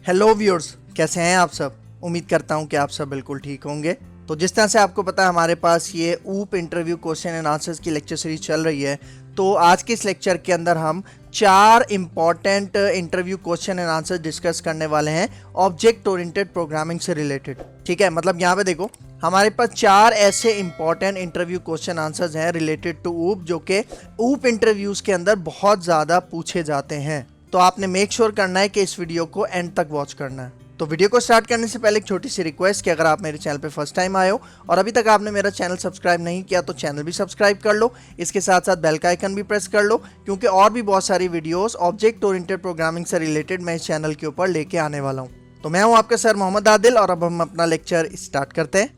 Hello viewers, कैसे हैं आप सब। उम्मीद करता हूं कि आप सब बिल्कुल ठीक होंगे। तो जिस तरह से आपको पता है हमारे पास ये ऊप इंटरव्यू क्वेश्चन एंड आंसर्स की लेक्चर सीरीज चल रही है। तो आज के इस लेक्चर के अंदर हम 4 important interview question and answer discuss करने वाले हैं ऑब्जेक्ट ओरिएंटेड प्रोग्रामिंग से रिलेटेड। ठीक है, मतलब यहाँ पे देखो हमारे पास 4 ऐसे इंपॉर्टेंट इंटरव्यू क्वेश्चन आंसर्स हैं रिलेटेड टू ऊप, जो कि ऊप इंटरव्यूज के अंदर बहुत ज़्यादा पूछे जाते हैं। तो आपने मेक श्योर करना है कि इस वीडियो को एंड तक वॉच करना है। तो वीडियो को स्टार्ट करने से पहले एक छोटी सी रिक्वेस्ट कि अगर आप मेरे चैनल पे फर्स्ट टाइम आए हो और अभी तक आपने मेरा चैनल सब्सक्राइब नहीं किया तो चैनल भी सब्सक्राइब कर लो। इसके साथ साथ बेल का आइकन भी प्रेस कर लो, क्योंकि और भी बहुत सारी वीडियोस ऑब्जेक्ट ओरिएंटेड प्रोग्रामिंग से रिलेटेड मैं इस चैनल के ऊपर लेके आने वाला हूँ। तो मैं हूँ आपका सर मोहम्मद आदिल और अब हम अपना लेक्चर स्टार्ट करते हैं।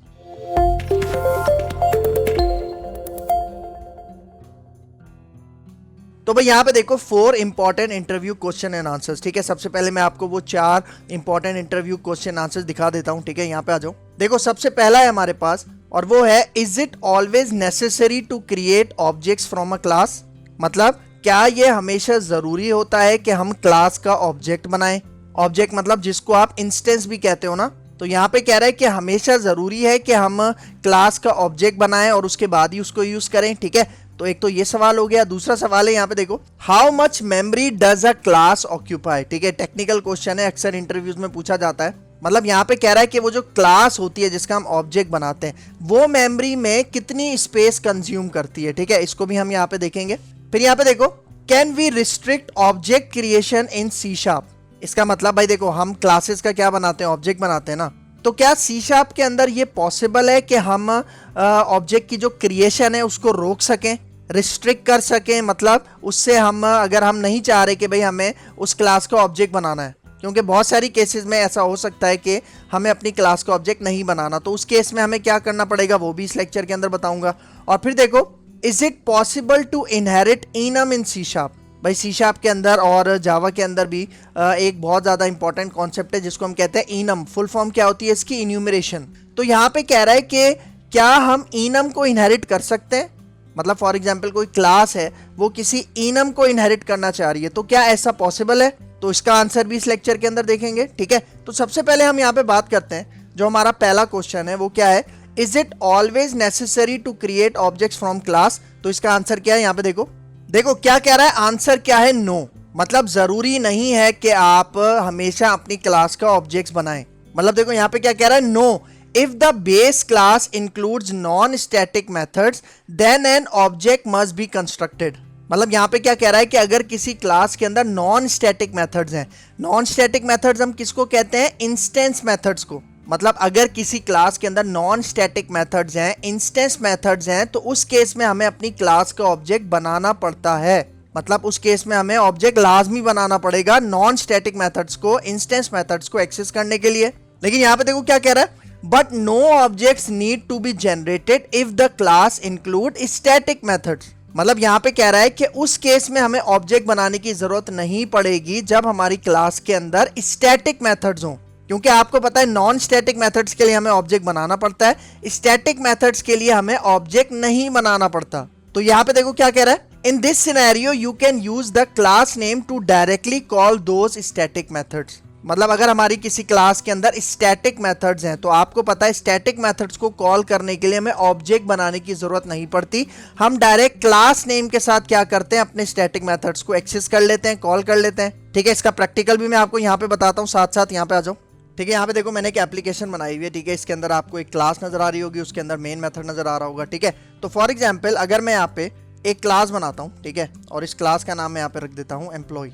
तो भाई यहाँ पे देखो 4 important interview question and answers. ठीक है, सबसे पहले मैं आपको वो 4 इंपॉर्टेंट इंटरव्यू क्वेश्चन आंसर्स दिखा देता हूँ। ठीक है, यहाँ पे आ जाओ। देखो सबसे पहला है हमारे पास और वो है, is it always necessary to create objects from a class. मतलब क्या ये हमेशा जरूरी होता है कि हम क्लास का ऑब्जेक्ट बनाएं। ऑब्जेक्ट मतलब जिसको आप इंस्टेंस भी कहते हो ना। तो यहाँ पे कह रहा है कि हमेशा जरूरी है कि हम क्लास का ऑब्जेक्ट बनाएं और उसके बाद ही उसको यूज करें। ठीक है, तो एक तो ये सवाल हो गया। दूसरा सवाल है यहाँ पे देखो, how much memory does a class occupy. ठीक है, टेक्निकल क्वेश्चन है, अक्सर इंटरव्यूज में पूछा जाता है। मतलब यहाँ पे कह रहा है कि वो जो क्लास होती है जिसका हम ऑब्जेक्ट बनाते हैं वो मेमोरी में कितनी स्पेस कंज्यूम करती है। ठीक है, इसको भी हम यहाँ पे देखेंगे। फिर यहाँ पे देखो, can we restrict object creation in C sharp. इसका मतलब भाई देखो हम क्लासेस का क्या बनाते हैं, ऑब्जेक्ट बनाते हैं ना। तो क्या सी शार्प के अंदर ये पॉसिबल है कि हम ऑब्जेक्ट की जो क्रिएशन है उसको रोक सकें, रिस्ट्रिक्ट कर सकें। मतलब उससे हम अगर हम नहीं चाह रहे कि भाई हमें उस क्लास का ऑब्जेक्ट बनाना है, क्योंकि बहुत सारी केसेस में ऐसा हो सकता है कि हमें अपनी क्लास का ऑब्जेक्ट नहीं बनाना, तो उस केस में हमें क्या करना पड़ेगा वो भी इस लेक्चर के अंदर बताऊंगा। और फिर देखो, is it possible to inherit enum in C sharp. भाई सी शार्प के अंदर और जावा के अंदर भी एक बहुत ज़्यादा इंपॉर्टेंट कॉन्सेप्ट है जिसको हम कहते हैं इनम। फुल फॉर्म क्या होती है इसकी, इन्यूमरेशन। तो यहाँ पे कह रहा है कि क्या हम इनम को इनहेरिट कर सकते हैं। मतलब फॉर एग्जाम्पल कोई क्लास है वो किसी इनम को इनहेरिट करना चाह रही है, तो क्या ऐसा पॉसिबल है। तो इसका आंसर भी इस लेक्चर के अंदर देखेंगे। ठीक है, तो सबसे पहले हम यहाँ पे बात करते हैं, जो हमारा पहला क्वेश्चन है वो क्या है, is it always necessary to create objects from class. तो इसका आंसर क्या है, यहाँ पे देखो देखो क्या कह रहा है, आंसर क्या है, नो। मतलब जरूरी नहीं है कि आप हमेशा अपनी क्लास का ऑब्जेक्ट्स बनाएं। मतलब देखो यहाँ पे क्या कह रहा है, no, if the base class includes non-static methods then an object must be constructed। मतलब यहाँ पे क्या कह रहा है कि अगर किसी क्लास के अंदर नॉन स्टैटिक मेथड्स हैं, नॉन स्टैटिक मेथड्स हम किसको कहते हैं, इंस्टेंस मेथड्स को। मतलब अगर किसी क्लास के अंदर नॉन स्टैटिक मेथड्स हैं, इंस्टेंस मेथड्स हैं, तो उस केस में हमें अपनी क्लास का ऑब्जेक्ट बनाना पड़ता है। मतलब उस केस में हमें ऑब्जेक्ट लाजमी बनाना पड़ेगा नॉन स्टैटिक मेथड्स को, इंस्टेंस मेथड्स को एक्सेस करने के लिए। लेकिन यहाँ पे देखो क्या कह रहा है, but no objects need to be generated if the class include static methods। मतलब यहाँ पे कह रहा है कि उस केस में हमें ऑब्जेक्ट बनाने की जरूरत नहीं पड़ेगी जब हमारी क्लास के अंदर स्टैटिक मेथड्स हों, क्योंकि आपको पता है नॉन स्टैटिक मेथड्स के लिए हमें ऑब्जेक्ट बनाना पड़ता है, स्टैटिक मेथड्स के लिए हमें ऑब्जेक्ट नहीं बनाना पड़ता। तो यहाँ पे देखो क्या कह रहा है, in this scenario you can use the class name to directly call those static methods. मतलब अगर हमारी किसी क्लास के अंदर स्टैटिक मेथड्स हैं तो आपको पता है स्टैटिक मेथड्स को कॉल करने के लिए हमें ऑब्जेक्ट बनाने की जरूरत नहीं पड़ती। हम डायरेक्ट क्लास नेम के साथ क्या करते हैं, अपने स्टैटिक मेथड्स को एक्सेस कर लेते हैं, कॉल कर लेते हैं। ठीक है, इसका प्रैक्टिकल भी मैं आपको यहाँ पे बताता हूँ, साथ साथ यहाँ पे आ जाओ। ठीक है, यहाँ पे देखो मैंने एक एप्लीकेशन बनाई हुई है। ठीक है, इसके अंदर आपको एक क्लास नजर आ रही होगी, उसके अंदर मेन मेथड नजर आ रहा होगा। ठीक है, तो फॉर एग्जाम्पल अगर मैं यहाँ पे एक क्लास बनाता हूँ, ठीक है, और इस क्लास का नाम मैं यहाँ पे रख देता हूँ एम्प्लॉय।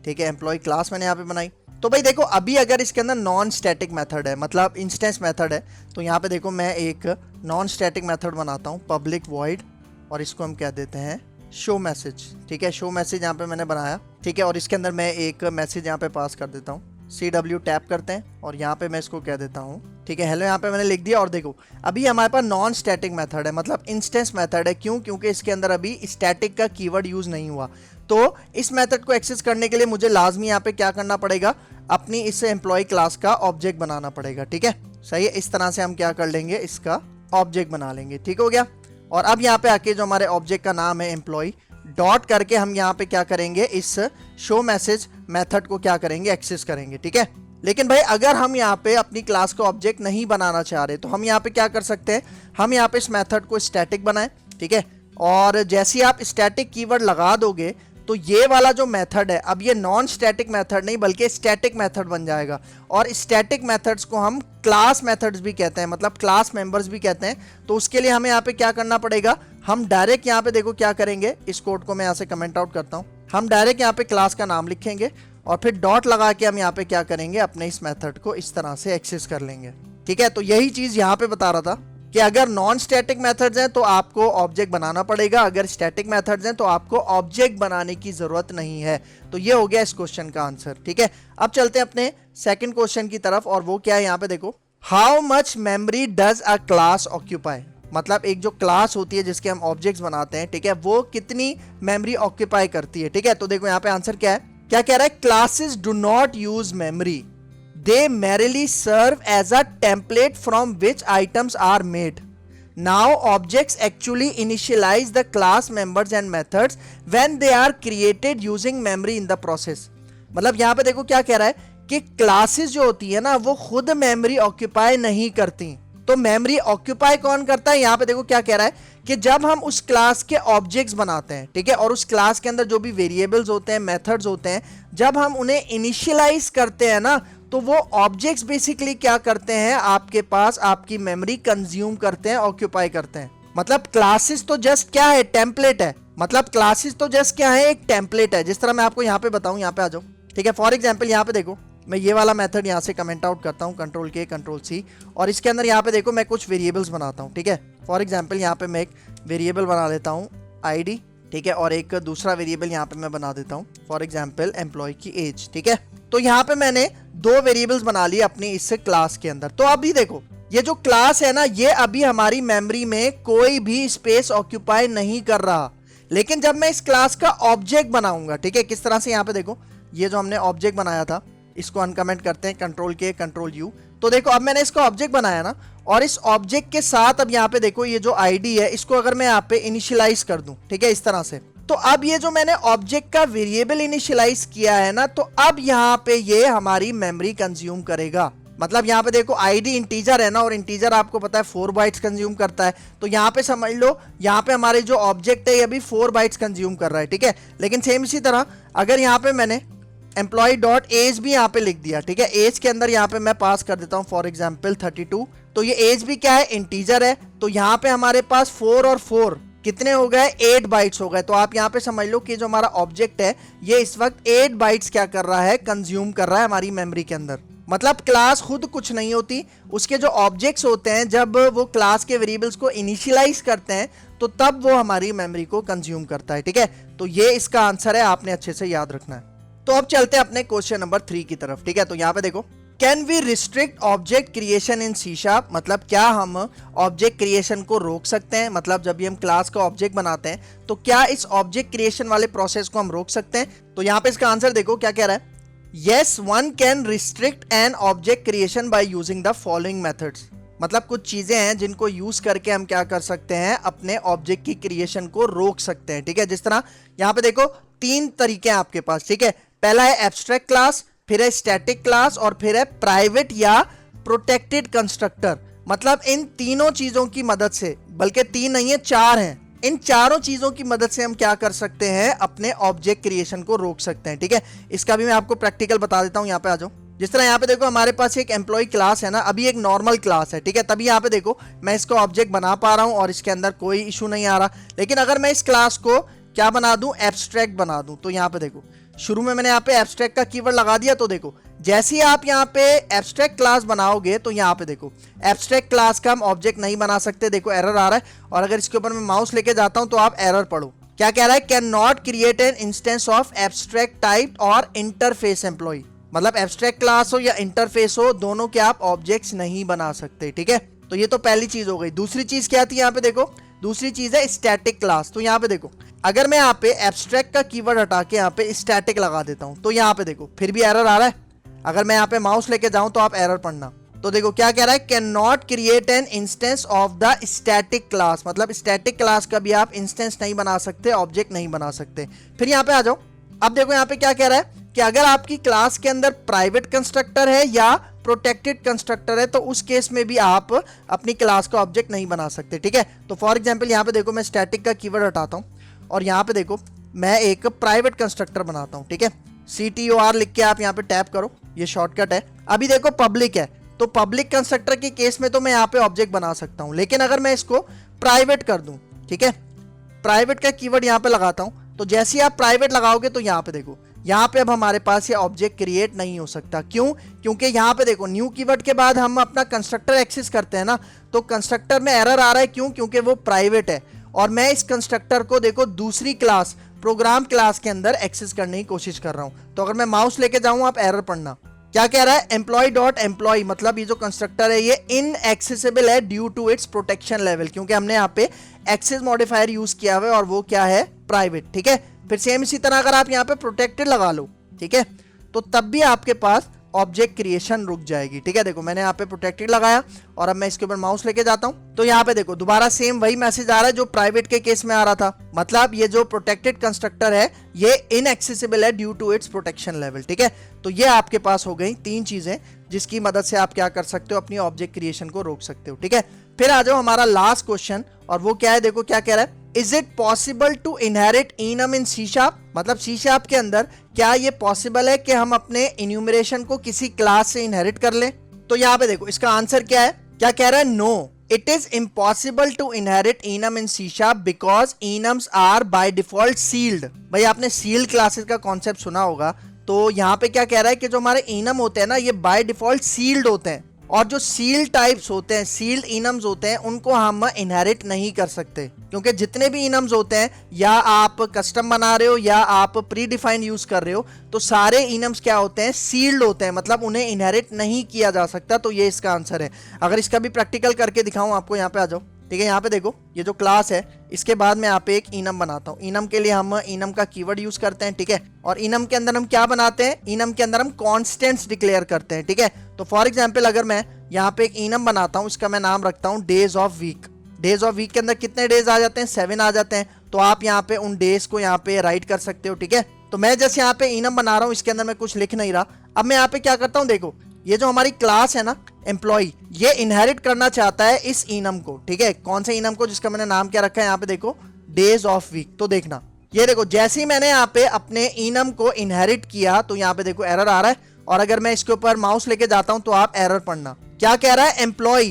ठीक है, एम्प्लॉय क्लास मैंने यहाँ पे बनाई। तो भाई देखो अभी अगर इसके अंदर नॉन स्टैटिक मेथड है, मतलब इंस्टेंस मेथड है, तो यहाँ पे देखो मैं एक नॉन स्टैटिक मेथड बनाता हूँ, पब्लिक वॉइड, और इसको हम कह देते हैं शो मैसेज। ठीक है, शो मैसेज यहाँ पे मैंने बनाया। ठीक है, और इसके अंदर मैं एक मैसेज यहाँ पे पास कर देता हूँ, CW टैप करते हैं और यहाँ पे मैं इसको कह देता हूँ, ठीक है, हेलो, यहाँ पे मैंने लिख दिया। और देखो अभी हमारे पास नॉन स्टैटिक मेथड है, मतलब इंस्टेंस मेथड है। क्यों, क्योंकि इसके अंदर अभी स्टैटिक का कीवर्ड यूज नहीं हुआ। तो इस मेथड को एक्सेस करने के लिए मुझे लाजमी यहाँ पे क्या करना पड़ेगा, अपनी इस एम्प्लॉय क्लास का ऑब्जेक्ट बनाना पड़ेगा। ठीक है, सही है, इस तरह से हम क्या कर लेंगे, इसका ऑब्जेक्ट बना लेंगे। ठीक हो गया। और अब यहाँ पे आके जो हमारे ऑब्जेक्ट का नाम है एम्प्लॉय, डॉट करके हम यहाँ पे क्या करेंगे, इस शो मैसेज मेथड को क्या करेंगे, एक्सेस करेंगे। ठीक है, लेकिन भाई अगर हम यहाँ पे अपनी क्लास का ऑब्जेक्ट नहीं बनाना चाह रहे तो हम यहाँ पे क्या कर सकते हैं, हम यहाँ पे इस मेथड को स्टैटिक बनाएं, ठीक है। और जैसे ही आप स्टैटिक कीवर्ड लगा दोगे तो ये वाला जो मेथड है अब ये नॉन स्टैटिक मेथड नहीं बल्कि स्टैटिक मेथड बन जाएगा। और स्टैटिक मेथड्स को हम क्लास मेथड्स भी कहते हैं, मतलब क्लास मेंबर्स भी कहते हैं। तो उसके लिए हमें यहाँ पे क्या करना पड़ेगा, हम डायरेक्ट यहाँ पे देखो क्या करेंगे, इस कोड को मैं यहाँ से कमेंट आउट करता हूँ। हम डायरेक्ट यहाँ पे क्लास का नाम लिखेंगे और फिर डॉट लगा के हम यहाँ पे क्या करेंगे, अपने इस मेथड को इस तरह से एक्सेस कर लेंगे, ठीक है। तो यही चीज यहाँ पे बता रहा था कि अगर नॉन स्टैटिक मेथड्स हैं तो आपको ऑब्जेक्ट बनाना पड़ेगा, अगर स्टैटिक मेथड्स हैं तो आपको ऑब्जेक्ट बनाने की जरूरत नहीं है। तो ये हो गया इस क्वेश्चन का आंसर, ठीक है। अब चलते हैं अपने सेकंड क्वेश्चन की तरफ, और वो क्या है यहाँ पे देखो, how much memory does a class occupy. मतलब एक जो क्लास होती है जिसके हम ऑब्जेक्ट्स बनाते हैं, ठीक है, वो कितनी मेमोरी ऑक्यूपाई करती है, ठीक है। तो देखो यहाँ पे आंसर क्या है, क्या कह रहा है, classes do not use memory, they merely serve as a template from which items are made. Now objects actually initialize the class members and methods when they are created using memory in the process. मतलब यहाँ पे देखो क्या कह रहा है कि classes जो होती है ना वो खुद मेमोरी ऑक्यूपाई नहीं करती, तो मेमोरी ऑक्यूपाई कौन करता है। यहाँ पे देखो क्या कह रहा है कि जब हम उस क्लास के ऑब्जेक्ट्स बनाते हैं, ठीक है, और उस क्लास के अंदर जो भी वेरिएबल्स होते हैं, मेथड्स होते हैं, जब हम उन्हें इनिशियलाइज करते हैं ना तो वो ऑब्जेक्ट्स बेसिकली क्या करते हैं, आपके पास आपकी मेमोरी कंज्यूम करते हैं, ऑक्यूपाई करते हैं। मतलब क्लासेस तो जस्ट क्या है, टेम्पलेट है। मतलब क्लासेस तो जस्ट क्या है, एक टेम्पलेट है। जिस तरह मैं आपको यहाँ पे बताऊं, यहाँ पे आ जाओ, ठीक है। फॉर एग्जाम्पल यहाँ पे देखो, मैं ये वाला मेथड यहाँ से कमेंट आउट करता हूँ, कंट्रोल के कंट्रोल सी, और इसके अंदर यहाँ पे देखो मैं कुछ वेरिएबल्स बनाता हूँ, ठीक है। फॉर एग्जाम्पल यहाँ पे मैं एक वेरिएबल बना लेता हूँ ID, ठीक है, और एक दूसरा वेरिएबल यहाँ पे मैं बना देता हूँ फॉर एग्जाम्पल एम्प्लॉय की एज, ठीक है। तो यहाँ पे मैंने दो वेरिएबल्स बना लिए अपनी इस क्लास के अंदर। तो अभी देखो ये जो क्लास है ना, ये अभी हमारी मेमोरी में कोई भी स्पेस ऑक्यूपाई नहीं कर रहा, लेकिन जब मैं इस क्लास का ऑब्जेक्ट बनाऊंगा, ठीक है, किस तरह से, यहाँ पे देखो ये जो हमने ऑब्जेक्ट बनाया था इसको अनकमेंट करते हैं, कंट्रोल के कंट्रोल यू। तो देखो अब मैंने इसका ऑब्जेक्ट बनाया ना, और इस ऑब्जेक्ट के साथ अब यहाँ पे देखो ये जो ID है इसको अगर मैं यहाँ पे इनिशियलाइज कर दूं, ठीक है, इस तरह से, तो अब ये जो मैंने ऑब्जेक्ट का वेरिएबल इनिशियलाइज किया है ना, तो अब यहाँ पे ये हमारी मेमोरी कंज्यूम करेगा। मतलब यहाँ पे देखो ID इंटीजर है ना, और इंटीजर आपको पता है 4 बाइट्स कंज्यूम करता है। तो यहाँ पे समझ लो यहाँ पे हमारे जो ऑब्जेक्ट है ये भी 4 बाइट्स कंज्यूम कर रहा है, ठीक है। लेकिन सेम इसी तरह अगर यहाँ पे मैंने एम्प्लॉय डॉट एज भी यहाँ पे लिख दिया, ठीक है, एज के अंदर यहाँ पे मैं पास कर देता हूँ फॉर एग्जाम्पल 32, तो ये एज भी क्या है, इंटीजर है। तो यहाँ पे हमारे पास 4 और 4 कितने हो गए, 8 बाइट्स हो गए। तो आप यहाँ पे समझ लो कि जो हमारा ऑब्जेक्ट है ये इस वक्त 8 बाइट्स क्या कर रहा है, कंज्यूम कर रहा है हमारी मेमोरी के अंदर। मतलब क्लास खुद कुछ नहीं होती, उसके जो ऑब्जेक्ट्स होते हैं जब वो क्लास के वेरिएबल्स को इनिशियलाइज करते हैं तो तब वो हमारी मेमोरी को कंज्यूम करता है, ठीक है। तो ये इसका आंसर है, आपने अच्छे से याद रखना है। तो अब चलते हैं अपने क्वेश्चन नंबर 3 की तरफ, ठीक है। तो यहाँ पे देखो, can we restrict object creation in C#, मतलब क्या हम ऑब्जेक्ट क्रिएशन को रोक सकते हैं। मतलब जब भी हम क्लास का ऑब्जेक्ट बनाते हैं तो क्या इस ऑब्जेक्ट क्रिएशन वाले प्रोसेस को हम रोक सकते हैं। तो यहाँ पे इसका आंसर देखो क्या कह रहा है, yes one can restrict an object creation by using the following methods. मतलब कुछ चीजें हैं जिनको यूज करके हम क्या कर सकते हैं, अपने ऑब्जेक्ट की क्रिएशन को रोक सकते हैं, ठीक है। जिस तरह यहाँ पे देखो 3 तरीके हैं आपके पास, ठीक है। पहला है एब्स्ट्रैक्ट क्लास, फिर है स्टैटिक क्लास, और फिर है प्राइवेट या प्रोटेक्टेड कंस्ट्रक्टर। मतलब इन तीनों चीजों की मदद से, बल्कि 3 नहीं है 4 हैं, इन चारों चीजों की मदद से हम क्या कर सकते हैं, अपने ऑब्जेक्ट क्रिएशन को रोक सकते हैं, ठीक है। इसका भी मैं आपको प्रैक्टिकल बता देता हूं, यहाँ पे आ जाओ। जिस तरह यहाँ पे देखो हमारे पास एक एम्प्लॉय क्लास है ना, अभी एक नॉर्मल क्लास है, ठीक है, तभी यहाँ पे देखो मैं इसको ऑब्जेक्ट बना पा रहा हूँ और इसके अंदर कोई इशू नहीं आ रहा। लेकिन अगर मैं इस क्लास को क्या बना दूं, एब्स्ट्रैक्ट बना दूं, तो यहाँ पे देखो शुरू में मैंने यहाँ पे एब्स्ट्रैक्ट का कीवर्ड लगा दिया। तो देखो जैसे ही आप यहाँ पे एब्स्ट्रैक्ट क्लास बनाओगे तो यहाँ पे देखो एब्स्ट्रैक्ट क्लास का हम ऑब्जेक्ट नहीं बना सकते, देखो एरर आ रहा है। और अगर इसके ऊपर मैं माउस लेके जाता हूँ तो आप एरर पढ़ो, क्या कह रहा है, can not create an instance of abstract type और इंटरफेस एम्प्लॉय। मतलब एब्स्ट्रैक्ट क्लास हो या इंटरफेस हो, दोनों के आप ऑब्जेक्ट्स नहीं बना सकते, ठीक है। तो ये तो पहली चीज हो गई। दूसरी चीज क्या थी, यहाँ पे देखो दूसरी चीज है स्टैटिक क्लास। तो यहाँ पे देखो अगर मैं यहाँ पे एब्स्ट्रैक्ट का कीवर्ड हटा के यहाँ पे स्टैटिक लगा देता हूँ तो यहाँ पे देखो फिर भी एरर आ रहा है। अगर मैं यहाँ पे माउस लेके जाऊं तो आप एरर पढ़ना। तो देखो क्या कह रहा है, can not create an instance of the static class. मतलब स्टैटिक क्लास का भी आप इंस्टेंस नहीं बना सकते, ऑब्जेक्ट नहीं बना सकते। फिर यहाँ पे आ जाओ, अब देखो यहाँ पे क्या कह रहा है कि अगर आपकी क्लास के अंदर प्राइवेट कंस्ट्रक्टर है या प्रोटेक्टेड कंस्ट्रक्टर है तो उस केस में भी आप अपनी क्लास का ऑब्जेक्ट नहीं बना सकते, ठीक है। तो फॉर एग्जांपल यहाँ पे देखो मैं स्टैटिक का कीवर्ड हटाता हूँ और यहाँ पे देखो मैं एक प्राइवेट कंस्ट्रक्टर बनाता हूँ, ठीक है। CTOR लिख के आप यहाँ पे टैप करो, ये शॉर्टकट है। अभी देखो पब्लिक है, तो पब्लिक कंस्ट्रक्टर के केस में तो मैं यहाँ पे ऑब्जेक्ट बना सकता हूँ, लेकिन अगर मैं इसको प्राइवेट कर दूं, ठीक है, प्राइवेट का कीवर्ड यहाँ पे लगाता हूँ, तो जैसे ही आप प्राइवेट लगाओगे तो यहाँ पे देखो, यहाँ पे अब हमारे पास ये ऑब्जेक्ट क्रिएट नहीं हो सकता। क्यों? क्योंकि यहाँ पे देखो न्यू कीवर्ड के बाद हम अपना कंस्ट्रक्टर एक्सेस करते हैं ना, तो कंस्ट्रक्टर में एरर आ रहा है। क्यों? क्योंकि वो प्राइवेट है और मैं इस कंस्ट्रक्टर को देखो दूसरी क्लास प्रोग्राम क्लास के अंदर एक्सेस करने की कोशिश कर रहा हूं। तो अगर मैं माउस लेके जाऊं, आप एरर पढ़ना, क्या कह रहा है, एम्प्लॉय डॉट एम्प्लॉय, मतलब ये जो कंस्ट्रक्टर है ये इनएक्सेसिबल है due to its protection level, क्योंकि हमने यहाँ पे एक्सेस मॉडिफायर यूज किया हुआ है और वो क्या है, प्राइवेट, ठीक है। फिर सेम इसी तरह अगर आप यहाँ पे प्रोटेक्टेड लगा लो, ठीक है, तो तब भी आपके पास ऑब्जेक्ट क्रिएशन रुक जाएगी, ठीक है। देखो मैंने यहाँ पे प्रोटेक्टेड लगाया और अब मैं इसके ऊपर माउस लेके जाता हूँ तो यहाँ पे देखो दोबारा सेम वही मैसेज आ रहा है जो प्राइवेट के केस में आ रहा था। मतलब ये जो प्रोटेक्टेड कंस्ट्रक्टर है ये इनएक्सेसिबल है due to its protection level, ठीक है। तो ये आपके पास हो गई 3 चीजें जिसकी मदद से आप क्या कर सकते हो, अपनी ऑब्जेक्ट क्रिएशन को रोक सकते हो, ठीक है। फिर आ जाओ हमारा लास्ट क्वेश्चन, और वो क्या है, देखो क्या कह रहा है, is it possible to inherit enum in C sharp, मतलब सी शार्प के अंदर क्या ये पॉसिबल है कि हम अपने इन्यूमरेशन को किसी क्लास से इनहेरिट कर लें। तो यहाँ पे देखो इसका आंसर क्या है, क्या कह रहा है, no it is impossible to inherit enum in C sharp because enums are by default sealed. भाई आपने सील्ड क्लासेस का कॉन्सेप्ट सुना होगा, तो यहाँ पे क्या कह रहा है कि जो हमारे इनम होते हैं ना ये बाय डिफॉल्ट सील्ड होते हैं, और जो सील्ड टाइप्स होते हैं, सील्ड इनम्स होते हैं, उनको हम इनहेरिट नहीं कर सकते, क्योंकि जितने भी इनम्स होते हैं या आप कस्टम बना रहे हो या आप प्री डिफाइंड यूज कर रहे हो, तो सारे इनम्स क्या होते हैं, सील्ड होते हैं, मतलब उन्हें इनहेरिट नहीं किया जा सकता। तो ये इसका आंसर है। अगर इसका भी प्रैक्टिकल करके दिखाऊं आपको, यहाँ पे आ जाओ, ठीक है। यहाँ पे देखो ये जो क्लास है इसके बाद मैं यहाँ पे एक इनम बनाता हूँ। इनम के लिए हम इनम का कीवर्ड यूज करते हैं, ठीक है। और इनम के अंदर हम क्या बनाते हैं, इनम के अंदर हम कॉन्स्टेंट्स डिक्लेयर करते हैं, ठीक है। तो फॉर एग्जाम्पल अगर मैं यहाँ पे एक इनम बनाता हूँ, इसका मैं नाम रखता हूँ days of week. Days of week के अंदर कितने डेज आ जाते हैं, 7 आ जाते हैं। तो आप यहाँ पे उन डेज को यहाँ पे राइट कर सकते हो, ठीक है। तो मैं जैसे यहाँ पे इनम बना रहा हूँ, इसके अंदर मैं कुछ लिख नहीं रहा। अब मैं यहाँ पे क्या करता हूँ, देखो ये जो हमारी क्लास है ना एम्प्लॉय, ये इनहेरिट करना चाहता है इस इनम को, ठीक है। कौन से इनम को, जिसका मैंने नाम क्या रखा है, यहाँ पे देखो डेज ऑफ वीक। तो देखना ये देखो जैसे ही मैंने यहाँ पे अपने इनम को इनहेरिट किया तो यहाँ पे देखो एरर आ रहा है, और अगर मैं इसके ऊपर माउस लेके जाता हूं तो आप एरर पढ़ना, क्या कह रहा है, employ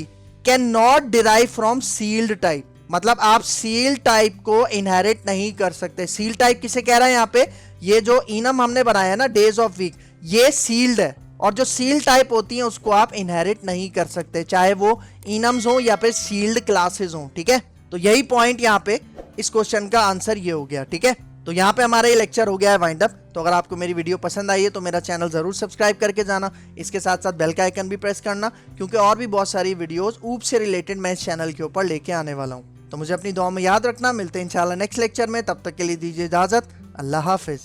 can not derive from sealed type, मतलब आप सील्ड टाइप को इनहेरिट नहीं कर सकते। सील्ड टाइप किसे कह रहा है, यहाँ पे ये जो इनम हमने बनाया ना डेज ऑफ वीक, ये सील्ड है, और जो सील्ड टाइप होती है उसको आप इनहेरिट नहीं कर सकते, चाहे वो इनम्स हो या फिर सील्ड क्लासेस हो, ठीक है। तो यही पॉइंट यहाँ पे इस क्वेश्चन का आंसर ये हो गया, ठीक है। तो यहाँ पे हमारा ये लेक्चर हो गया है वाइंड अप। तो अगर आपको मेरी वीडियो पसंद आई है तो मेरा चैनल जरूर सब्सक्राइब करके जाना, इसके साथ साथ बेल का आइकन भी प्रेस करना, क्योंकि और भी बहुत सारी वीडियोस ऊप से रिलेटेड मैं इस चैनल के ऊपर लेके आने वाला हूँ। तो मुझे अपनी दुआ में याद रखना, मिलते हैं इंशाल्लाह नेक्स्ट लेक्चर में, तब तक के लिए दीजिए इजाजत, अल्लाह हाफिज।